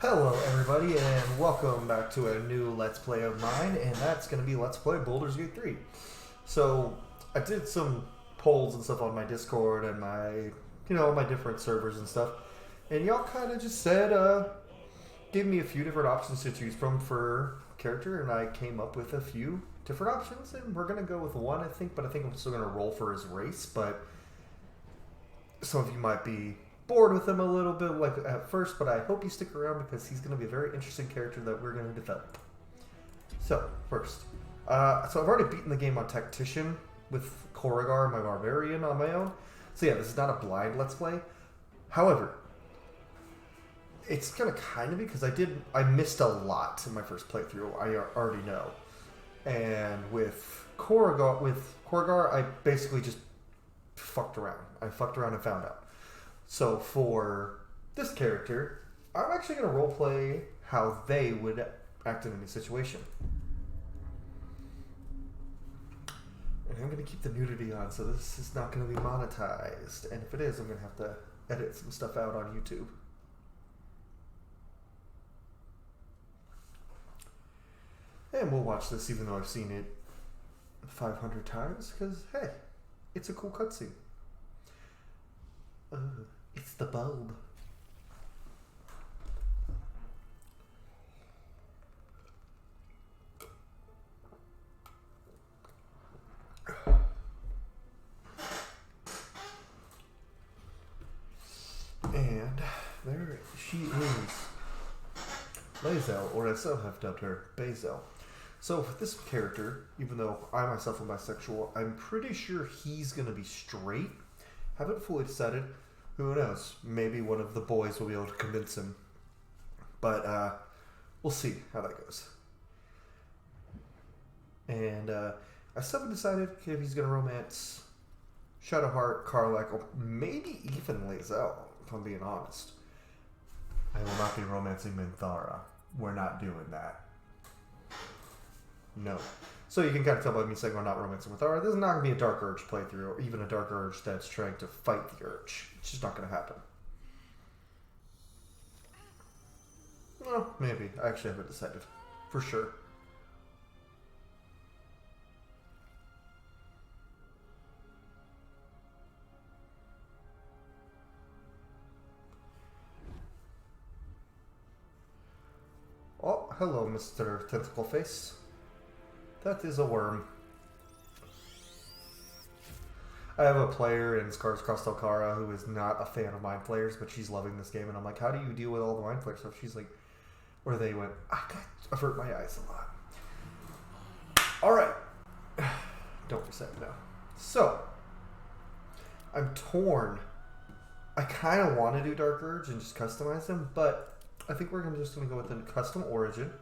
Hello everybody and welcome back to a new Let's Play of mine, and that's going to be Let's Play Baldur's Gate 3. So, I did some polls and stuff on my Discord and my different servers and stuff, and y'all kind of just said, gave me a few different options to choose from for character, and I came up with a few different options, and we're going to go with one, I think, but I think I'm still going to roll for his race, but some of you might be bored with him a little bit like at first, but I hope you stick around because he's going to be a very interesting character that we're going to develop. So, first. So I've already beaten the game on Tactician with Corrigar, my Barbarian, on my own. So yeah, this is not a blind Let's Play. However, it's going to kind of be because I missed a lot in my first playthrough, I already know. And with Corrigar, I basically just fucked around. I fucked around and found out. So for this character, I'm actually going to roleplay how they would act in any situation. And I'm going to keep the nudity on, so this is not going to be monetized. And if it is, I'm going to have to edit some stuff out on YouTube. And we'll watch this even though I've seen it 500 times, because, hey, it's a cool cutscene. It's the bulb. And there she is. Lae'zel, or as some have dubbed her, Bazel. So for this character, even though I myself am bisexual, I'm pretty sure he's going to be straight. Haven't fully decided. Who knows? Maybe one of the boys will be able to convince him. But we'll see how that goes. And I still haven't decided if he's going to romance Shadowheart, Karlach, or maybe even Lae'zel, if I'm being honest. I will not be romancing Minthara. We're not doing that. No. So you can kind of tell by me saying I'm not romancing Minthara, this is not going to be a Dark Urge playthrough, or even a Dark Urge that's trying to fight the Urge. It's just not going to happen. Well, maybe. I actually haven't decided. For sure. Oh, hello, Mr. Tentacle Face. That is a worm. I have a player in Scars Cross Telkara who is not a fan of Mindflayers, but she's loving this game, and I'm like, how do you deal with all the Mindflayer stuff? She's like, or they went, I gotta avert my eyes a lot. Alright. Don't reset now. So, I'm torn. I kind of want to do Dark Urge and just customize them, but I think we're just going to go with a custom origin.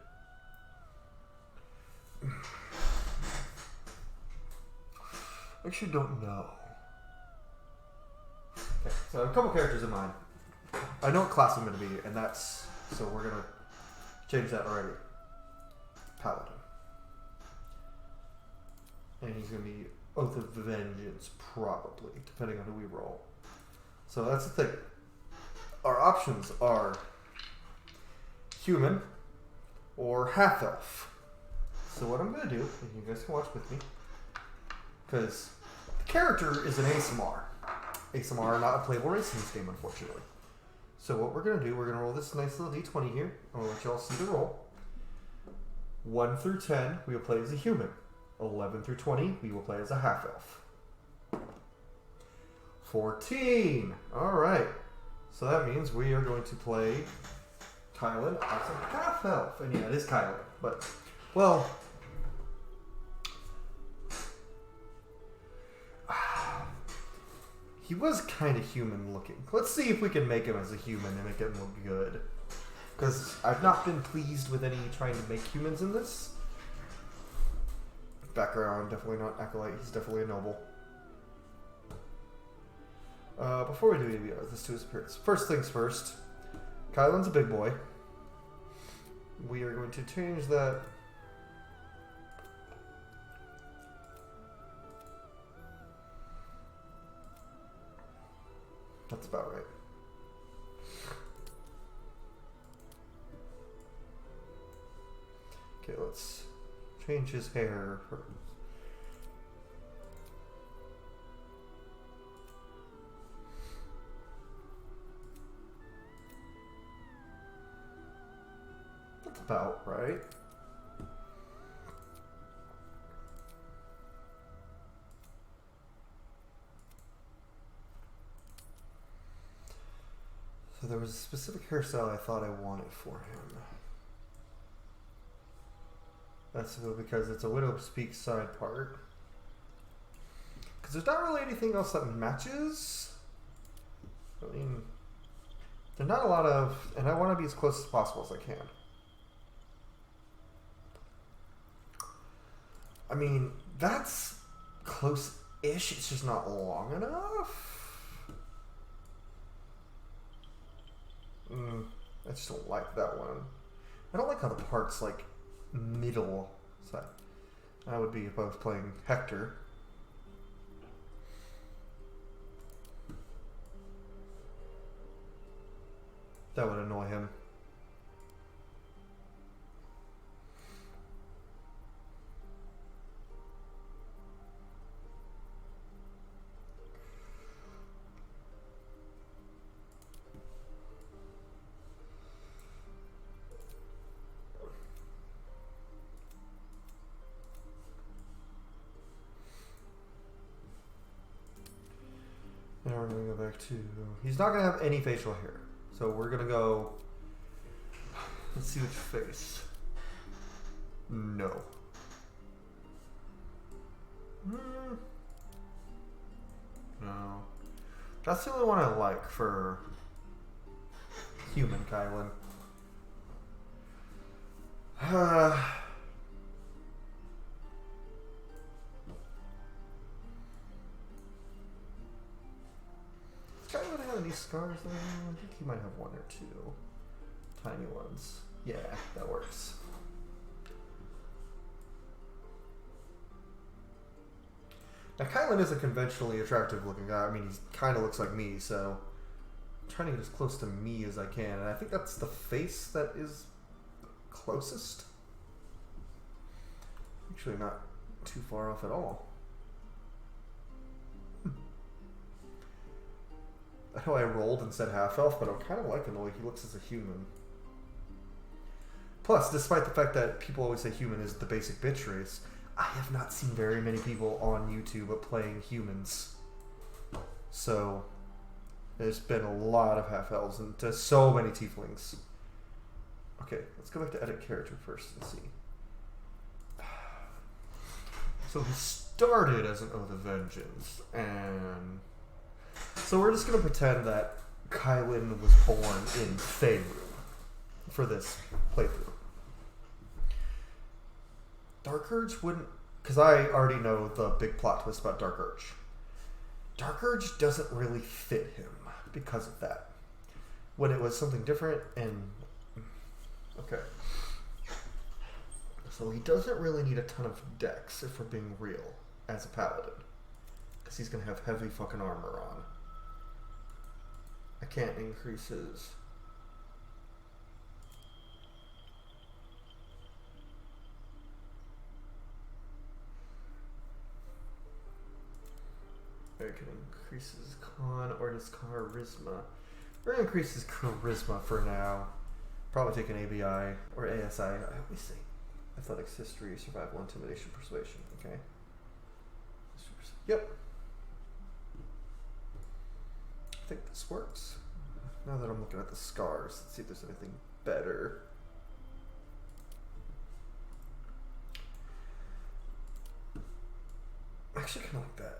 I actually don't know. Okay, so I have a couple characters in mind. I know what class I'm going to be, and that's... So we're going to change that already. Paladin. And he's going to be Oath of Vengeance, probably, depending on who we roll. So that's the thing. Our options are human or half-elf. So what I'm going to do, and you guys can watch with me, because the character is an ASMR. ASMR are not a playable race in this game, unfortunately. So what we're going to do, we're going to roll this nice little d20 here. I'm going to let y'all see the roll. 1 through 10, we will play as a human. 11 through 20, we will play as a half-elf. 14! Alright. So that means we are going to play Cailen as a half-elf. And yeah, it is Cailen. But, well... He was kind of human looking. Let's see if we can make him as a human and make him look good. Because I've not been pleased with any trying to make humans in this. Background, definitely not Acolyte. He's definitely a noble. Before we do any of let's do his appearance. First things first. Cailen's a big boy. We are going to change that. That's about right. Okay, let's change his hair. That's about right. So there was a specific hairstyle I thought I wanted for him. That's because it's a Widow's Peak side part. Because there's not really anything else that matches. I mean, there's not a lot of, and I want to be as close as possible as I can. I mean, that's close-ish, it's just not long enough. I just don't like that one. I don't like how the part's like middle side. I would be if I was playing Hector. That would annoy him. Now we're going to go back to... He's not going to have any facial hair. So we're going to go... Let's see which face. No. No. That's the only one I like for human Cailen. Does Cailen have any scars though? I think he might have one or two. Tiny ones. Yeah, that works. Now, Cailen is a conventionally attractive looking guy. I mean, he kind of looks like me, so I'm trying to get as close to me as I can. And I think that's the face that is closest. Actually, not too far off at all. I know I rolled and said half-elf, but I'm kind of liking the way he looks as a human. Plus, despite the fact that people always say human is the basic bitch race, I have not seen very many people on YouTube playing humans. So, there's been a lot of half-elves and so many tieflings. Okay, let's go back to edit character first and see. So he started as an Oath of Vengeance, and... So we're just going to pretend that Cailen was born in Faerun for this playthrough. Dark Urge wouldn't... Because I already know the big plot twist about Dark Urge. Dark Urge doesn't really fit him because of that. When it was something different and... Okay. So he doesn't really need a ton of dex, if we're being real, as a paladin. Because he's going to have heavy fucking armor on. I can't increase his... I can increase his con or his charisma. We're going to increase his charisma for now. Probably take an ABI or ASI. I always say athletics, history, survival, intimidation, persuasion. Okay. Yep. I think this works. Now that I'm looking at the scars, let's see if there's anything better. I actually kind of like that.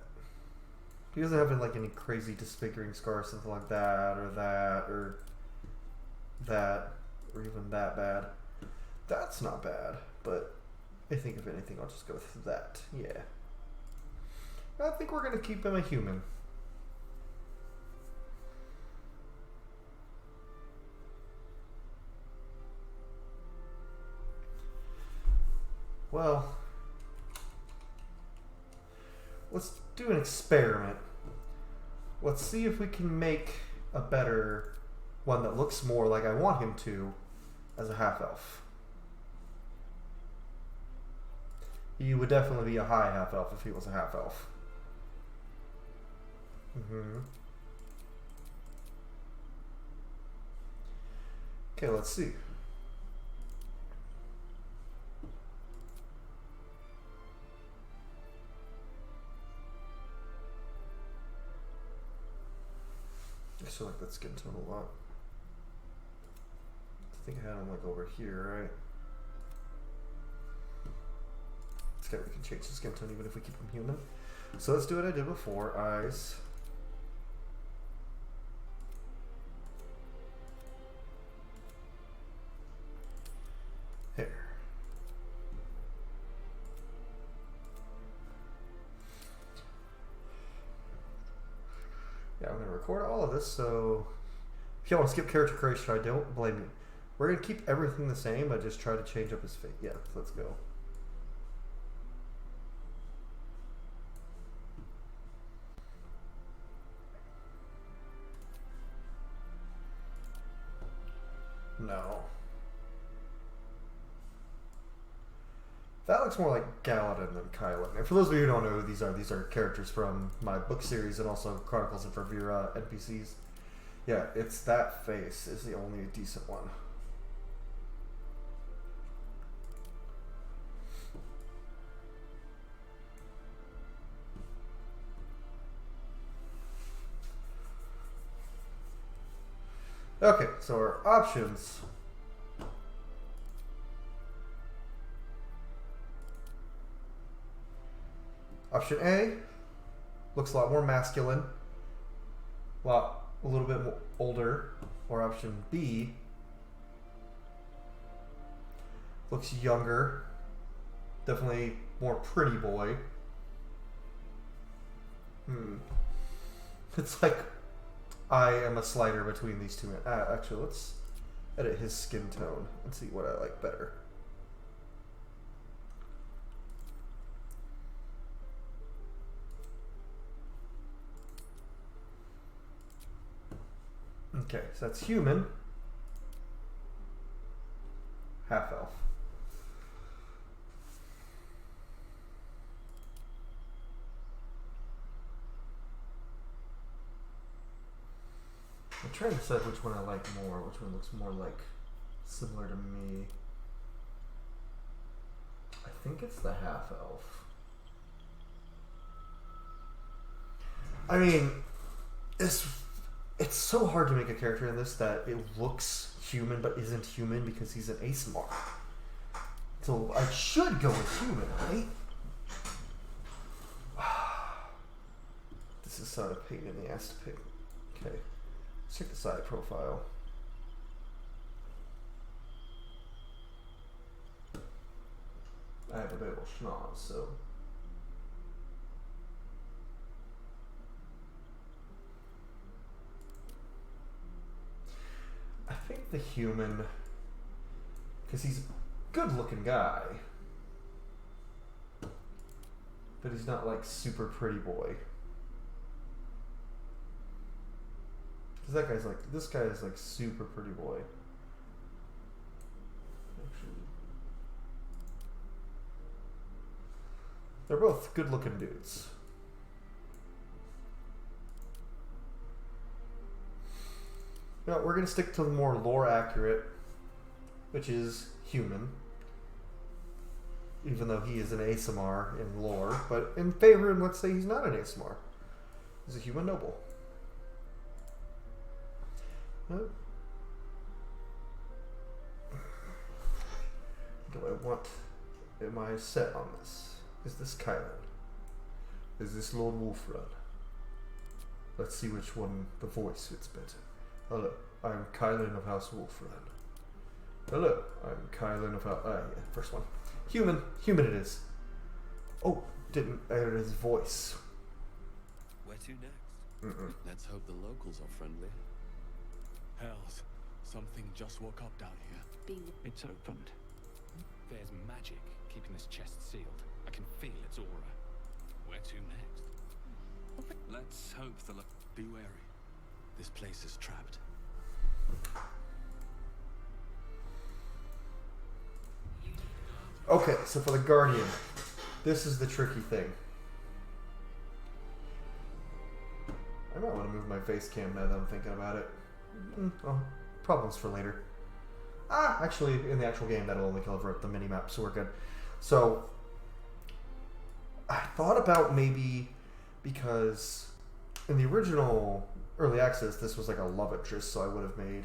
He doesn't have like any crazy disfiguring scars, something like that, or that, or that, or even that bad. That's not bad, but I think if anything, I'll just go with that. Yeah. I think we're going to keep him a human. Well, let's do an experiment. Let's see if we can make a better one that looks more like I want him to as a half-elf. He would definitely be a high half-elf if he was a half-elf. Okay, let's see. I still like that skin tone a lot. I think I had him like over here, right? It's good, we can change the skin tone even if we keep him human. So let's do what I did before. Eyes. Hair. Yeah, I'm going to record all of this, so if you want to skip character creation, I don't blame you. We're going to keep everything the same, but just try to change up his face. Yeah, let's go. No. That looks more like Paladin than Cailen. And for those of you who don't know who these are characters from my book series and also Chronicles of Rivera NPCs. Yeah, it's that face is the only decent one. Okay, so our options. Option A looks a lot more masculine, a little bit more older. Or option B looks younger, definitely more pretty boy. It's like I am a slider between these two. Actually, let's edit his skin tone and see what I like better. Okay, so that's human, half elf. I'm trying to decide which one I like more, which one looks more like similar to me. I think it's the half elf. I mean, it's so hard to make a character in this that it looks human but isn't human because he's an ASMR. So I should go with human, right? This is such a pain in the ass to pick. Okay, let's check the side profile. I have a bit of a schnoz, so. I think the human, because he's a good looking guy, but he's not like super pretty boy. Because that guy's like, this guy is like super pretty boy. Actually, they're both good looking dudes. No, we're going to stick to the more lore accurate, which is human. Even though he is an ASMR in lore. But in Faerun, let's say he's not an ASMR. He's a human noble. Do I want... Am I set on this? Is this Cailen? Is this Lord Wulfrun? Let's see which one the voice fits better. Hello, I'm Cailen of House Wulfrun. Hello, I'm Cailen of House... yeah, first one. Human. Human it is. Oh, didn't air his voice. Where to next? Let's hope the locals are friendly. Hells, something just woke up down here. It's opened. There's magic keeping this chest sealed. I can feel its aura. Where to next? Let's hope the be wary. This place is trapped. Okay, so for the Guardian, This is the tricky thing. I might want to move my face cam now that I'm thinking about it. Oh, problems for later. Actually, in the actual game, that'll only cover up the mini-map, so we're good. So, I thought about maybe, because in the original early access, this was like a love interest, so I would have made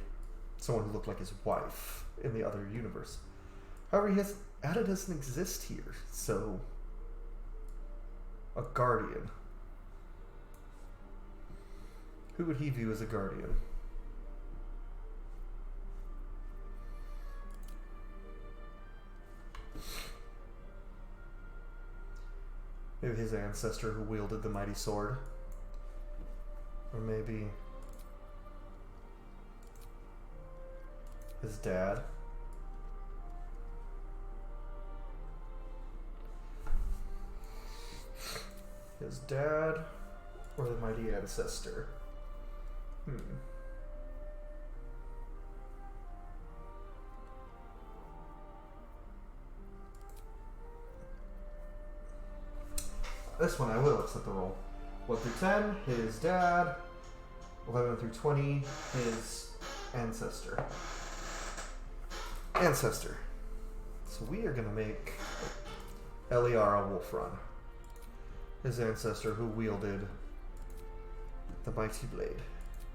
someone who looked like his wife in the other universe. However, Ada doesn't exist here, so a guardian. Who would he view as a guardian? Maybe his ancestor who wielded the mighty sword. Or maybe his dad. His dad or the mighty ancestor? This one I will accept the roll. 1 through 10, his dad. 11 through 20, his ancestor. So we are going to make Cailen Wulfrun, his ancestor who wielded the mighty blade.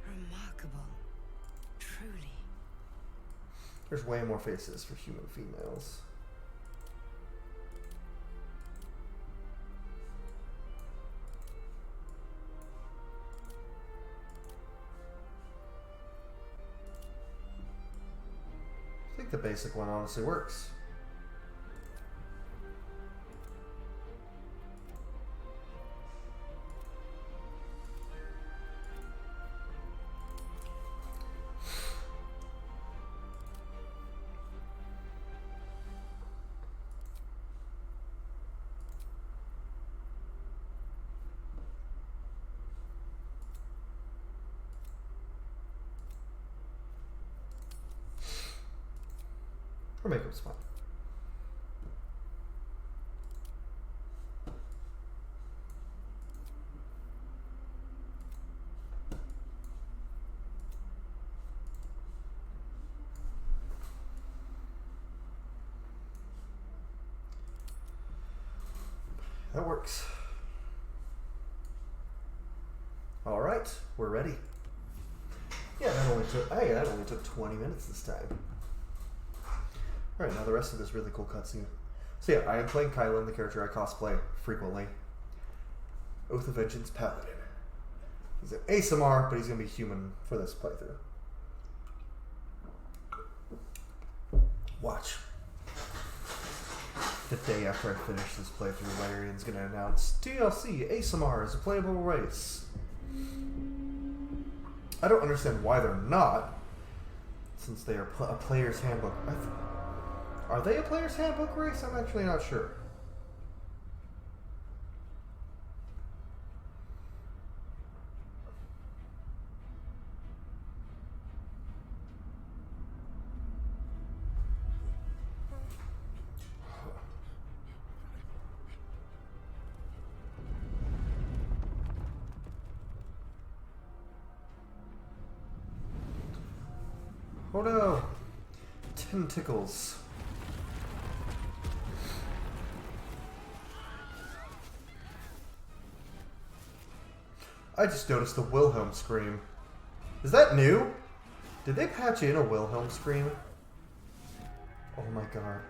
Remarkable. Truly. There's way more faces for human females. I think the basic one honestly works. Her makeup's fine. That works. All right, we're ready. Yeah, that only took 20 minutes this time. Alright, now the rest of this really cool cutscene. So yeah, I am playing Cailen, the character I cosplay frequently. Oath of Vengeance Paladin. He's an ASMR, but he's going to be human for this playthrough. Watch. The day after I finish this playthrough, Larian's going to announce DLC, ASMR is a playable race. I don't understand why they're not, since they are a player's handbook. Are they a player's handbook race? I'm actually not sure. Oh no! Tentacles. I just noticed the Wilhelm scream. Is that new? Did they patch in a Wilhelm scream? Oh my god.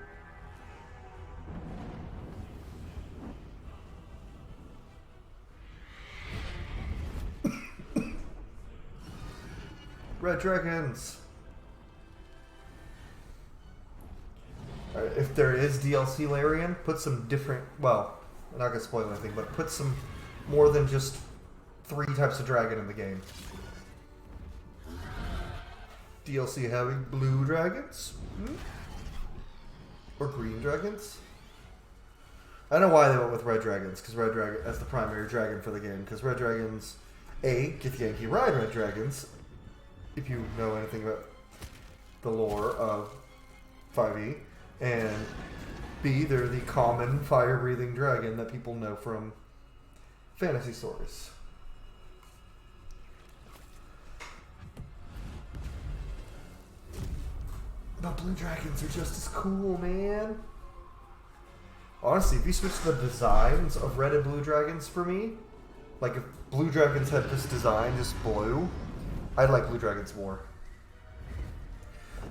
Red dragons. Alright, if there is DLC Larian, put some different, well, I'm not gonna spoil anything, but put some more than just 3 types of dragon in the game. DLC having blue dragons? Or green dragons? I know why they went with red dragons, because red dragon as the primary dragon for the game, because red dragons, A, get the Yankee ride red dragons, if you know anything about the lore of 5e, and B, they're the common fire-breathing dragon that people know from fantasy stories. But blue dragons are just as cool, man. Honestly, if you switch the designs of red and blue dragons for me, like if blue dragons had this design, just blue, I'd like blue dragons more.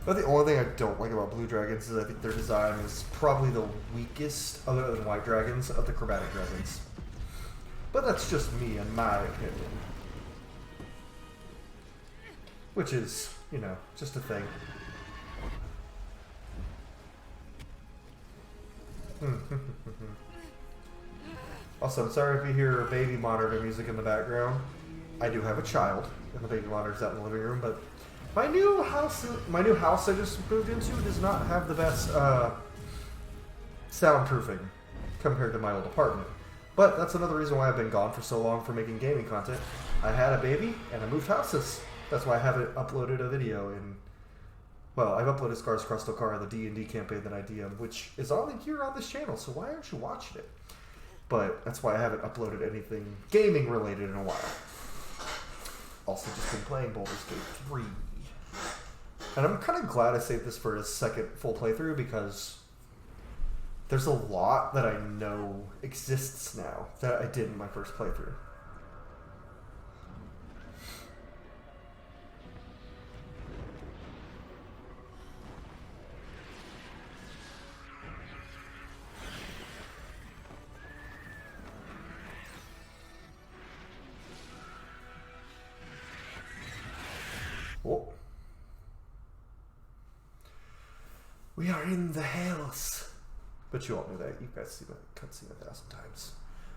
But the only thing I don't like about blue dragons is I think their design is probably the weakest, other than white dragons, of the chromatic dragons. But that's just me and my opinion. Which is, you know, just a thing. Also, I'm sorry if you hear baby monitor music in the background. I do have a child, and the baby monitor's out in the living room, but my new house I just moved into does not have the best soundproofing compared to my old apartment. But that's another reason why I've been gone for so long for making gaming content. I had a baby, and I moved houses. That's why I haven't uploaded a video in... Well, I've uploaded Scars Across Dokara, the D&D campaign that I DM, which is on here on this channel, so why aren't you watching it? But that's why I haven't uploaded anything gaming related in a while. Also just been playing Baldur's Gate 3. And I'm kind of glad I saved this for a second full playthrough because there's a lot that I know exists now that I did in my first playthrough. Oh. We are in the Hells. But you all knew that. You guys see that cutscene 1,000 times.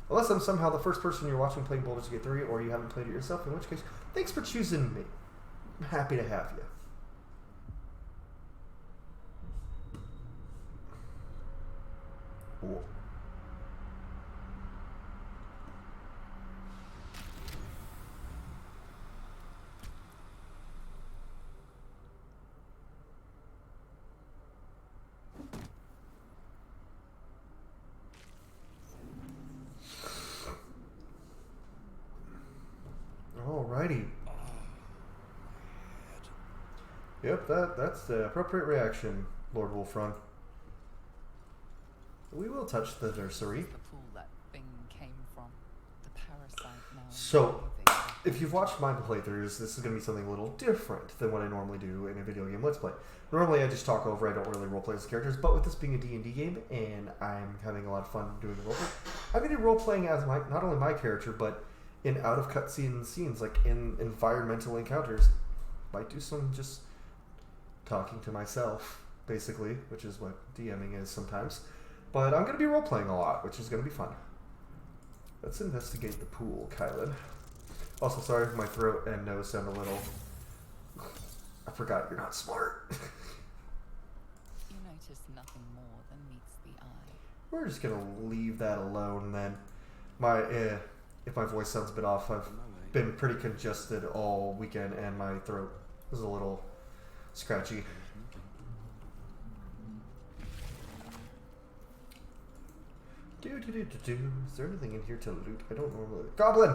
Unless I'm somehow the first person you're watching playing Baldur's Gate 3, or you haven't played it yourself, in which case, thanks for choosing me. I'm happy to have you. Oh. Alrighty. Yep, that's the appropriate reaction, Lord Wulfrun. We will touch the nursery. The pool that thing came from. The parasite now. So, if you've watched my playthroughs, this is going to be something a little different than what I normally do in a video game Let's Play. Normally I just talk over, I don't really roleplay as characters, but with this being a D&D game, and I'm having a lot of fun doing the roleplay, I'm going to be roleplaying as not only my character, but in out of cutscene scenes, like in environmental encounters. Might do some just talking to myself, basically, which is what DMing is sometimes. But I'm going to be role-playing a lot, which is going to be fun. Let's investigate the pool, Cailen. Also, sorry if my throat and nose sound a little... I forgot you're not smart. You notice nothing more than meets the eye. We're just going to leave that alone, then. If my voice sounds a bit off, I've been pretty congested all weekend, and my throat is a little scratchy. Is there anything in here to loot? I don't normally... Goblin!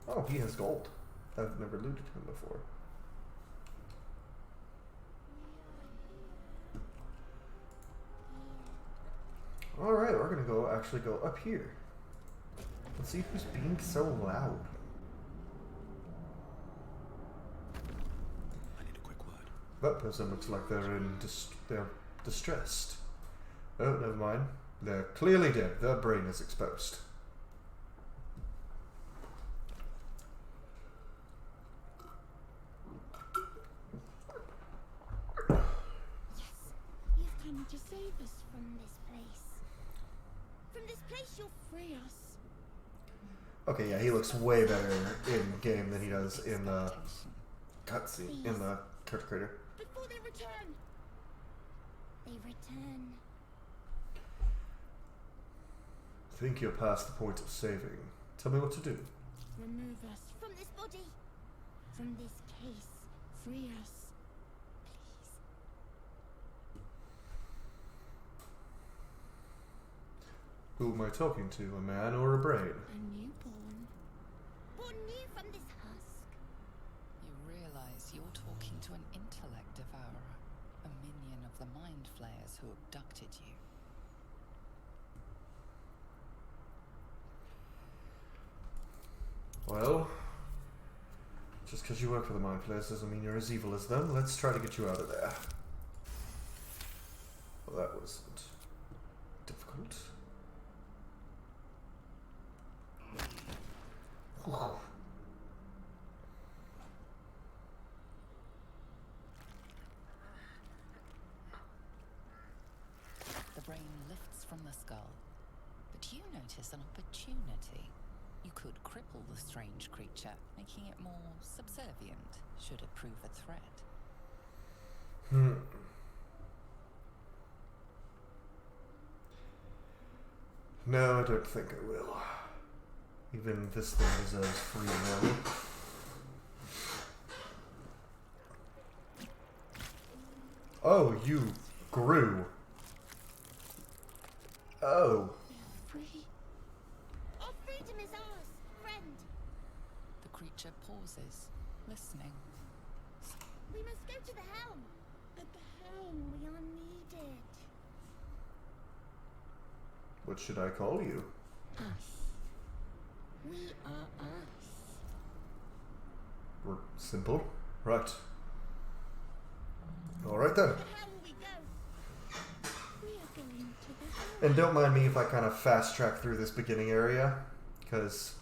Oh, he has gold. I've never looted him before. Alright, we're gonna actually go up here. Let's see who's being so loud. I need a quick word. That person looks like they're distressed. Oh, never mind. They're clearly dead. Their brain is exposed. Yes, you've come to save us from this place. From this place, you'll free us. Okay, yeah, he looks way better in game than he does in the cutscene, in the character creator. Before they return. They return. I think you're past the point of saving. Tell me what to do. Remove us from this body. From this case. Free us. Who am I talking to? A man or a brain? A newborn. Born new from this husk. You realize you're talking to an intellect devourer, a minion of the Mindflayers who abducted you. Well, just because you work for the Mindflayers doesn't mean you're as evil as them. Let's try to get you out of there. Well, that wasn't difficult. Whew. The brain lifts from the skull, but you notice an opportunity. You could cripple the strange creature, making it more subservient, should it prove a threat. No, I don't think I will. Even this thing deserves freedom, really. Oh, you grew. Oh. Free. Our freedom is ours, friend. The creature pauses, listening. We must go to the helm. At the helm, we are needed. What should I call you? Us. We are us. We're simple. Right. Alright then. To the helm we go. We are going to the helm. And don't mind me if I kind of fast track through this beginning area, because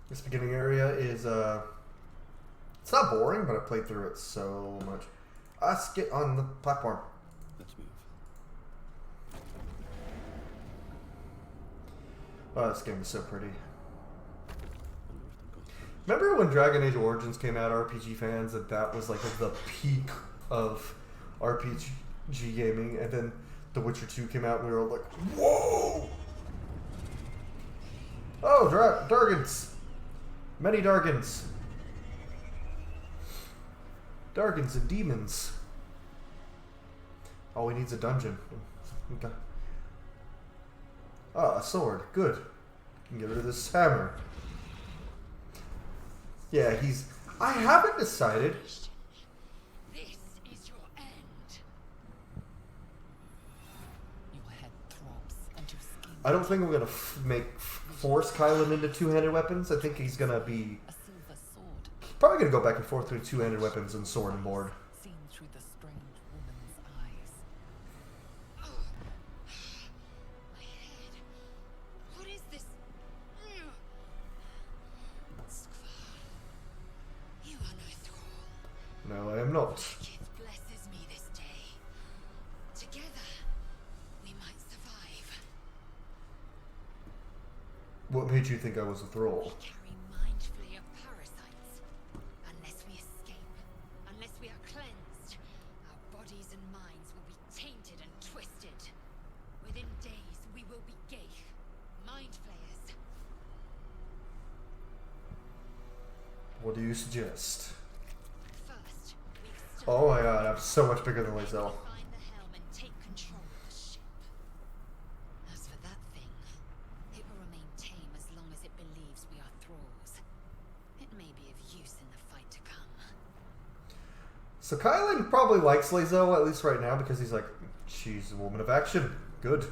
this beginning area is, it's not boring, but I played through it so much. Let's get on the platform. Let's move. Oh, this game is so pretty. Wonder if they've got those. Remember when Dragon Age Origins came out, RPG fans, and that was like the peak of RPG gaming, and then The Witcher 2 came out and we were all like, whoa! Oh, Dargans! Many Dargans. Dargans and demons. All we need is a dungeon. Okay. Ah, a sword. Good. Can get rid of this hammer. Yeah, he's... I haven't decided. This is your end. Your head throbs and your skin. I don't think I'm gonna force Cailen into two-handed weapons. I think he's gonna be A silver sword probably gonna go back and forth between two-handed weapons and sword and board. seen through the strange woman's eyes. My head. What is this? Skvar. You are no thrall. No, I am not. Kith blesses me this day. Together, we might survive. What made you think I was a We thrall? carry Mindflayer parasites. Unless we escape, unless we are cleansed, our bodies and minds will be tainted and twisted. Within days, we will be Gaich, Mindflayers. What do you suggest? First, we exterminate Oh my god, I'm so much bigger than Lae'zel. find the helm and take control of the ship. As for that thing, it will remain tame as long as it believes we are thralls. It may be of use in the fight to come. So Cailen probably likes Lae'zel, at least right now, because he's like, she's a woman of action. Good.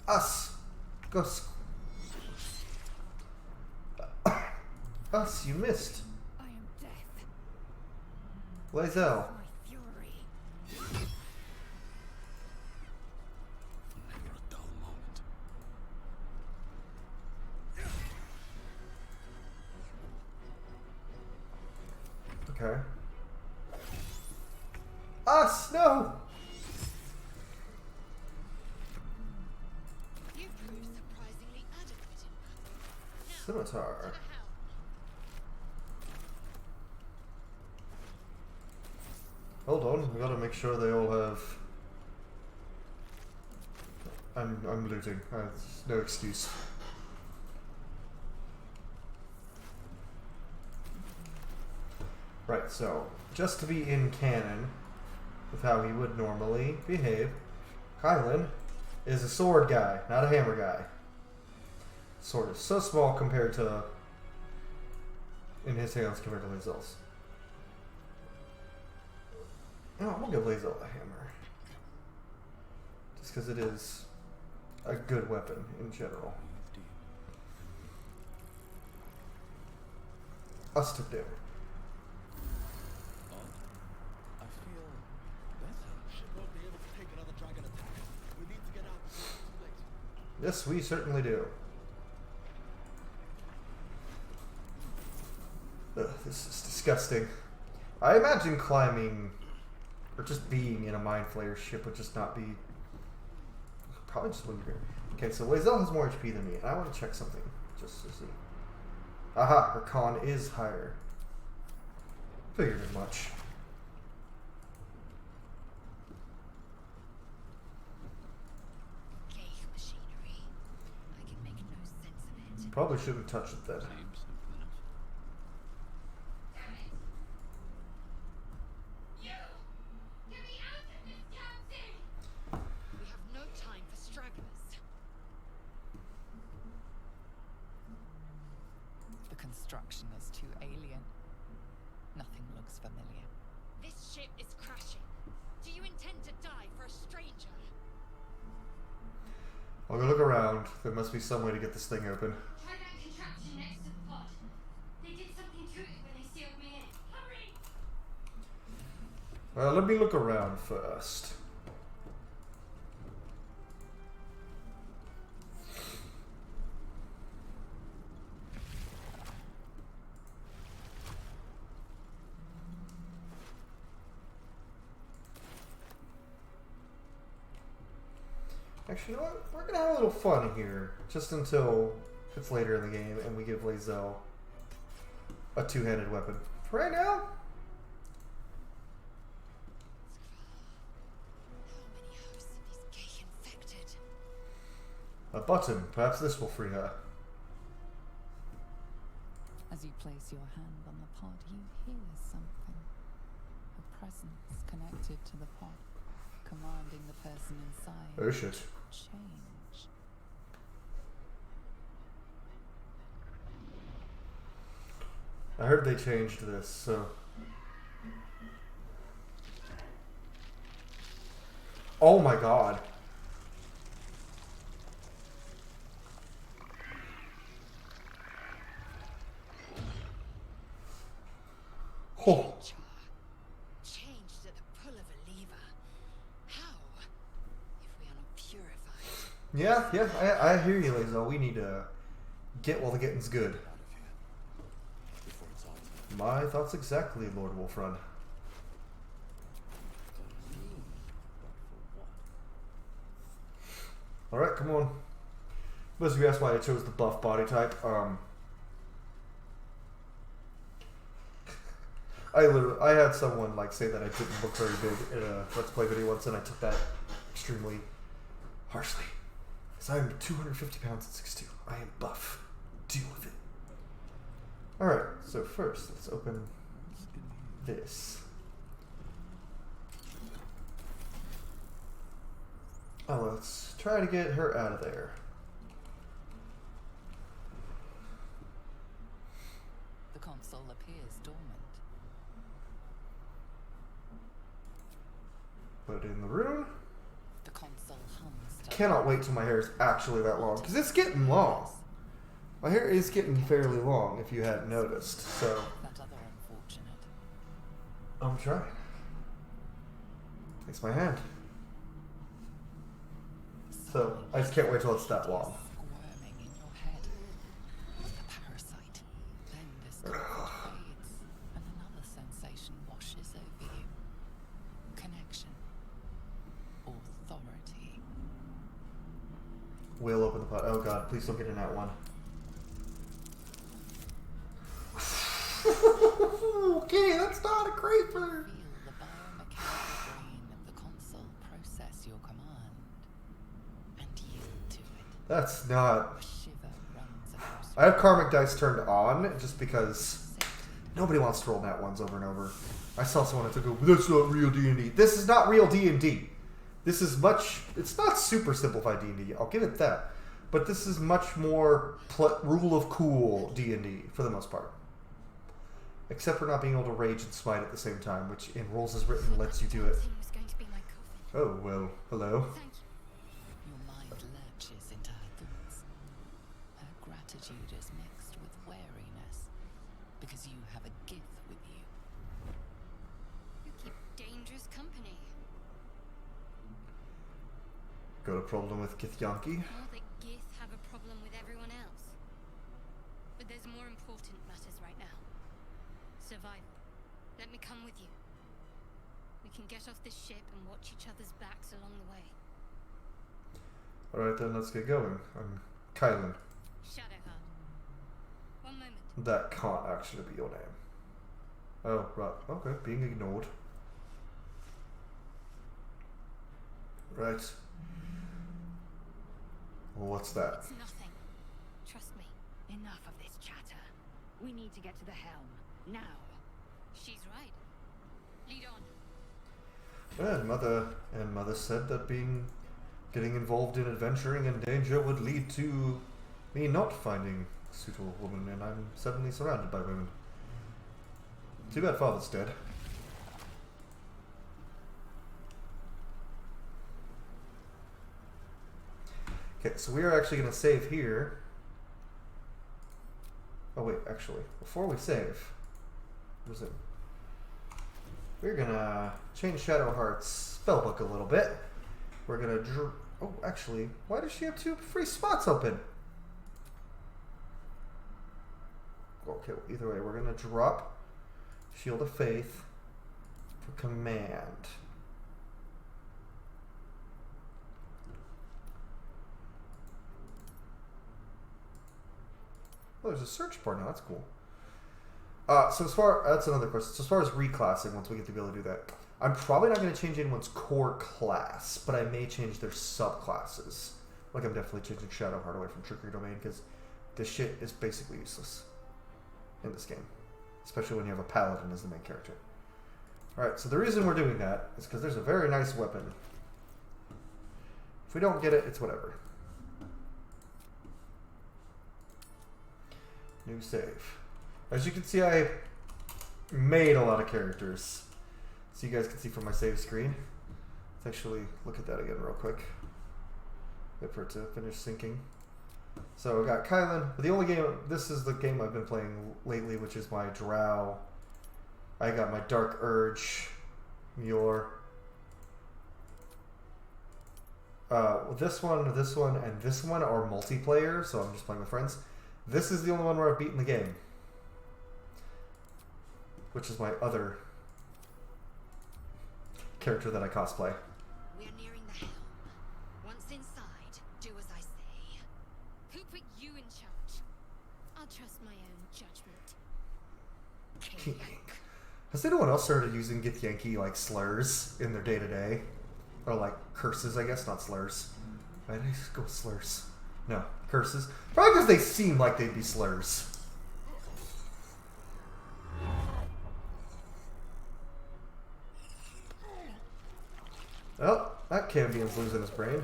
Us. Gus. Us, you missed. I am death. Lae'zel. My fury. Never a dull moment. Okay. Us, no! You prove surprisingly adequate in battle. Now, Scimitar. to the helm. Hold on, we gotta make sure they all have... I'm looting. There's no excuse. Right, so, just to be in canon with how he would normally behave, Cailen is a sword guy, not a hammer guy. Sword is so small compared to, in his hands compared to Lae'zel's. No, I'm gonna give Lae'zel a hammer. Just because it is a good weapon in general. Us took damage. I feel better. Ship won't be able to take another dragon attack. We need to get out before it's too late. Yes, we certainly do. Ugh, this is disgusting. I imagine climbing, or just being in a Mindflayer ship would just not be... Probably just wouldn't be. Okay, so Lae'zel has more HP than me, and I want to check something, just to see. Aha, her con is higher. Figured as much. Gay machinery. I can make no sense of it. Probably shouldn't touch it then. Seems simple enough. You! Get me out of this damn thing! We have no time for stragglers. The construction is too alien. Nothing looks familiar. This ship is crashing. Do you intend to die for a stranger? I'll go look around. There must be some way to get this thing open. Try that contraption next to the pod. They did something to it when they sealed me in. Hurry! Well, let me look around first. Actually, you know what? We're gonna have a little fun here, just until it's later in the game and we give Lae'zel a two-handed weapon. For right now, How many hosts of these gay infected? a button. Perhaps this will free her. As you place your hand on the pod, you hear something. A presence connected to the pod, commanding the person inside Oh shit. to change. I heard they changed this, so... Oh my god. Oh. Changed at the pull of a lever. How? If we are not purified. Yeah, I hear you, Lae'zel. We need to get while the getting's good. Out of here. Before it's all done. My thoughts exactly, Lord Wulfrun. Alright, come on. Most of you asked why I chose the buff body type. I had someone like say that I didn't look very big in a Let's Play video once, and I took that extremely harshly. Because I am 250 pounds and 6'2". I am buff. Deal with it. Alright, so first, let's open this. Oh, let's try to get her out of there. The console appears dormant. Put in the rune. The console hums. Cannot wait till my hair is actually that long, because it's getting long. My hair is getting fairly long, if you hadn't noticed, so That other unfortunate. I'm trying. Takes my hand. So, I just can't wait till it's that long. Squirming in your head. The parasite. Then discomfort fades, and another sensation washes over you. Connection. Authority. We'll open the pot. Oh god, please don't get in that one. Okay, that's not a creeper. Feel the biomechanical brain of the console process your command and yield to it. That's not... A shiver runs across I have Karmic Dice turned on, just because Nobody wants to roll nat ones over and over. I saw someone that took that's not real D&D. This is not real D&D. This is much... It's not super simplified D&D. I'll give it that. But this is much more rule of cool D&D for the most part. Except for not being able to rage and smite at the same time, which in Rules as Written lets you do it. Was going to be my coffin. Oh, well, hello. Thank you. Your mind lurches into her thoughts. Her gratitude is mixed with wariness, because you have a gift with you. You keep dangerous company. Got a problem with Githyanki? All the Gith have a problem with everyone else. But there's more important matters right now. Survival. Let me come with you. We can get off this ship and watch each other's backs along the way. Alright then, let's get going. I'm Cailen. Shadowheart. One moment. That can't actually be your name. Oh, right. Okay, being ignored. Right. Well, what's that? It's nothing. Trust me. Enough of this chatter. We need to get to the helm. Now. She's right. Lead on. And mother said that getting involved in adventuring and danger would lead to me not finding a suitable woman, and I'm suddenly surrounded by women. Too bad father's dead. Okay, so we are actually going to save here. Oh wait, actually, before we save, what is it? We're gonna change Shadowheart's spellbook a little bit. We're gonna oh, actually, why does she have 2 free spots open? Okay, well, either way, we're gonna drop Shield of Faith for command. Oh, there's a search bar now. That's cool. So that's another question. So as far as reclassing, once we get the ability to do that, I'm probably not going to change anyone's core class, but I may change their subclasses. Like I'm definitely changing Shadowheart away from Trickery Domain because this shit is basically useless in this game, especially when you have a Paladin as the main character. All right. So the reason we're doing that is because there's a very nice weapon. If we don't get it, it's whatever. New save. As you can see, I made a lot of characters. So you guys can see from my save screen. Let's actually look at that again real quick. Wait for it to finish syncing. So I got Cailen. But the only game, this is the game I've been playing lately, which is my Drow. I got my Dark Urge, Muir. This one, and this one are multiplayer, so I'm just playing with friends. This is the only one where I've beaten the game, which is my other character that I cosplay. We're nearing the helm. Once inside, do as I say. Who put you in charge? I'll trust my own judgment. Has anyone else started using Githyanki like slurs in their day-to-day? Or like curses, I guess, not slurs. Why did I just go with slurs? No, curses. Probably because they seem like they'd be slurs. Oh, that Cambian's losing his brain.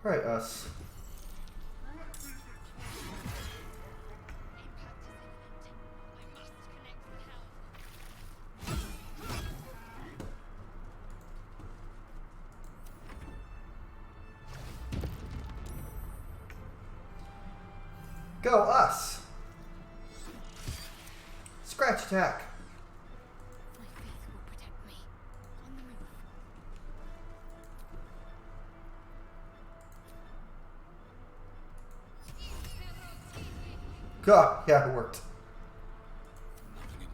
Alright, us. Go, us! Scratch attack! My faith will protect me. On the move. God, yeah, it worked. Nothing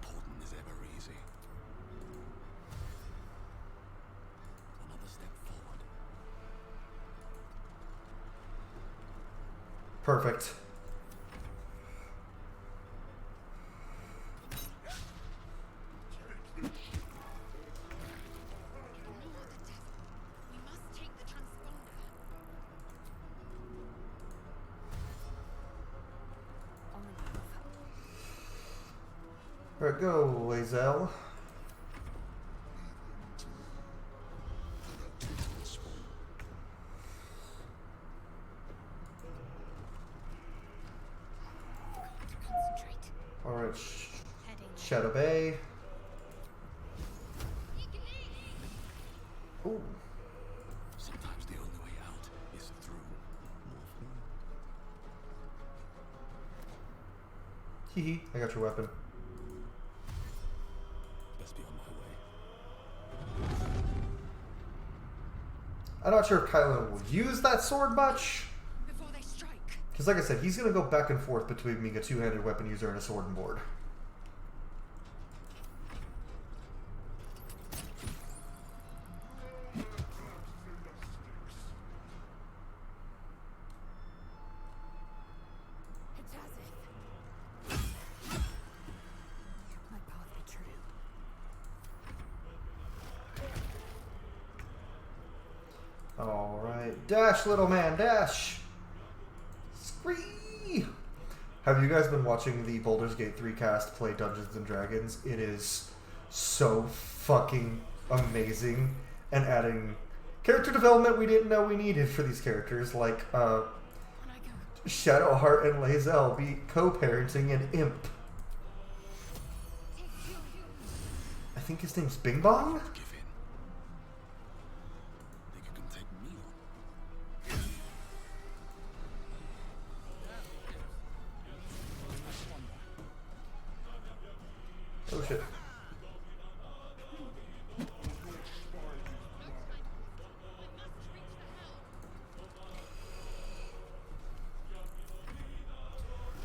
Perfect. We must take the transponder. On the move. Alright, go, Lae'zel. Concentrate. Alright, Heading. Shadow Bay. Ooh. Sometimes the only way out is through. Hee hee, I got your weapon. Best be on my way. I'm not sure if Cailen will use that sword much. Before they strike. Because like I said, he's going to go back and forth between being a two-handed weapon user and a sword and board. It's as if my path be true. Alright, dash, little man, dash! Scree! Have you guys been watching the Baldur's Gate 3 cast play Dungeons & Dragons? It is so fucking amazing, and adding character development we didn't know we needed for these characters, like On I go. Shadowheart and Lae'zel be co-parenting an imp. I think his name's Bing Bong? Give in. Think you can take me on? Oh shit.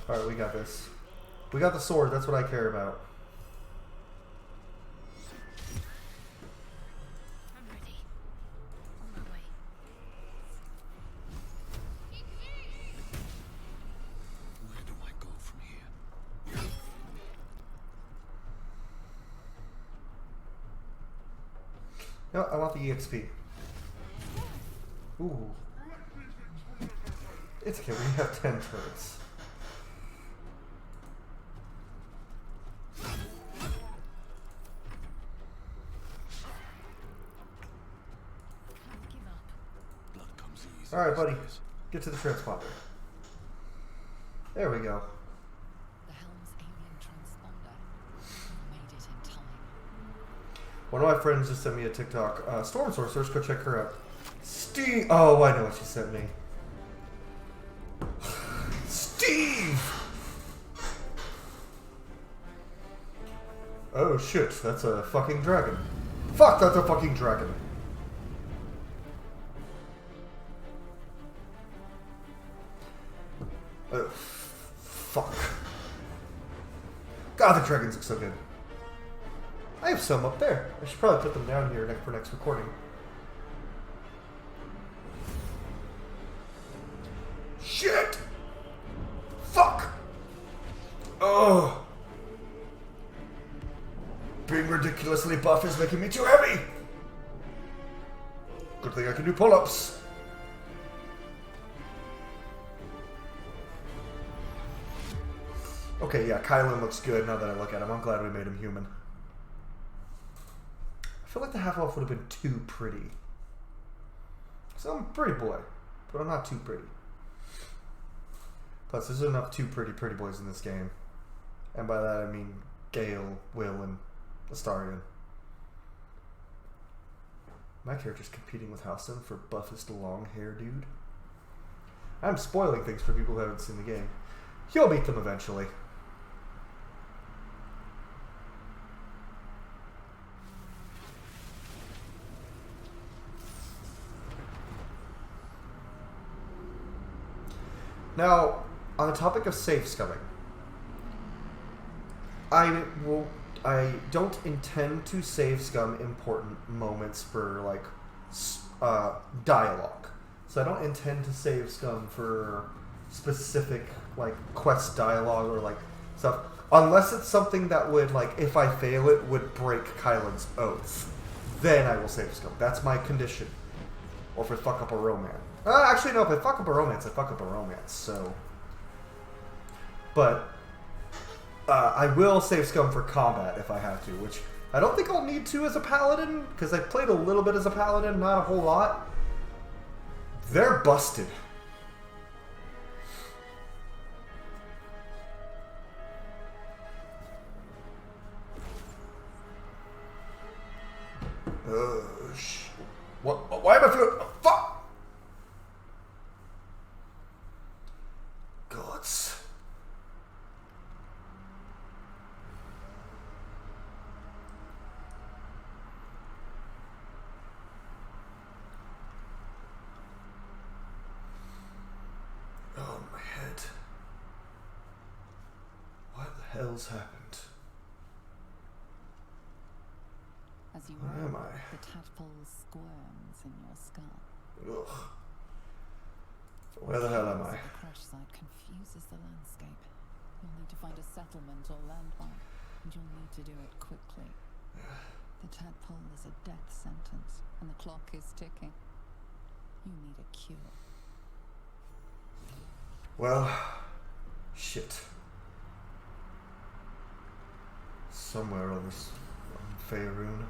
Alright, we got this. We got the sword, that's what I care about. I'm ready. On my way. Where do I go from here? No, I want the EXP. Ooh. It's okay, we have 10 turrets. Can't give up. Blood comes easy. Alright, buddy. these days. Get to the transponder. There we go. The Helm's alien transponder. Made it in time. One of my friends just sent me a TikTok. Storm Sorceress, go check her out. Steve! Oh, I know what she sent me. Steve! Oh shit, that's a fucking dragon. Fuck, that's a fucking dragon. Oh, fuck. God, the dragons look so good. I have some up there. I should probably put them down here for next recording. Shit! Fuck! Oh! Being ridiculously buff is making me too heavy! Good thing I can do pull-ups. Okay, yeah, Cailen looks good now that I look at him. I'm glad we made him human. I feel like the half-elf would have been too pretty. So I'm a pretty boy, but I'm not too pretty. Plus, there's enough too pretty boys in this game. And by that I mean Gale, Will, and Astarion. My character's competing with Halsin for buffest long hair dude. I'm spoiling things for people who haven't seen the game. You'll meet them eventually. Now, on the topic of safe scumming, I don't intend to save scum important moments for like dialogue. So I don't intend to save scum for specific like quest dialogue or like stuff, unless it's something that would like if I fail it would break Cailen's oath. Then I will save scum. That's my condition. Or if I fuck up a romance. Actually, no. If I fuck up a romance, I fuck up a romance. So, but I will save scum for combat if I have to, which I don't think I'll need to as a paladin because I played a little bit as a paladin, not a whole lot. They're busted. What? Why am I feeling? Oh, fuck! Gods. Oh, my head. What the hell's happened? As you Where am I? the tadpole squirms in your skull. Ugh. Where the hell am I? The crash site confuses the landscape. You'll need to find a settlement or landmark, and you'll need to do it quickly. The tadpole is a death sentence, and the clock is ticking. You need a cure. Well, shit. Somewhere on this Faerun.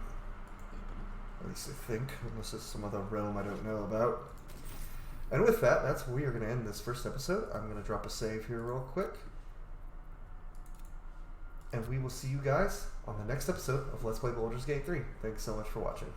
At least I think, unless it's some other realm I don't know about. And with that, that's where we are going to end this first episode. I'm going to drop a save here real quick. And we will see you guys on the next episode of Let's Play Baldur's Gate 3. Thanks so much for watching.